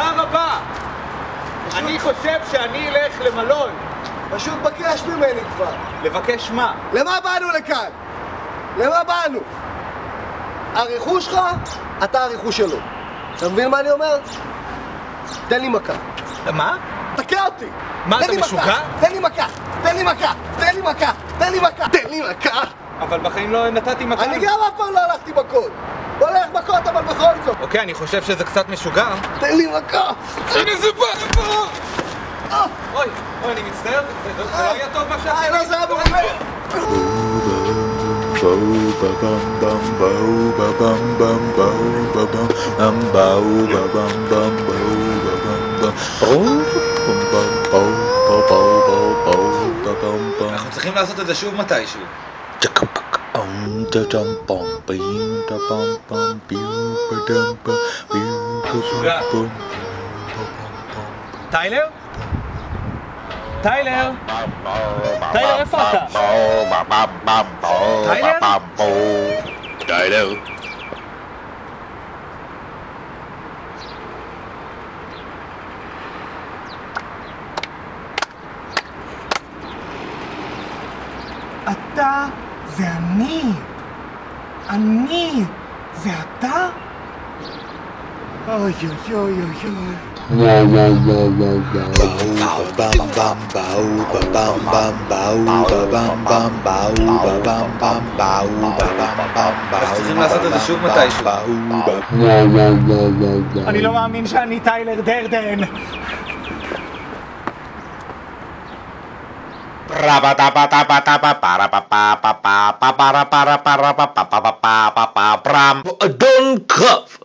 תודה רבה. אני חושב שאני אלך למלון. פשוט בקש ממני כבר. לבקש מה? למה באנו לכאן? למה באנו? הרכוש שלך, אתה הרכוש שלו. אתה מבין מה אני אומר? תן לי מכה. מה? תקע אותי! מה, אתה משוגע? תן לי מכה! תן לי מכה! תן לי מכה! תן לי מכה! תן לי מכה! אבל בחיים לא נתתי מכה. אני גם אף פעם לא הלכתי מכות! לא הולך מכות, אבל בכל זאת! אוקיי, אני חושב שזה קצת משוגע. תן לי מכה! הנה זה בא! אוי, אני מצטער, זה לא היה טוב מה שעשיתי. לא, זה היה ברור! אנחנו צריכים לעשות את זה שוב מתישהו. טיילר? טיילר? טיילר, איפה אתה? טיילר? טיילר? אתה זה אני זה אתה? אוי אוי אוי אוי אוי. צריכים לעשות את זה שוב מתישהו. אני לא מאמין שאני טיילר דרדן. Don't cuff.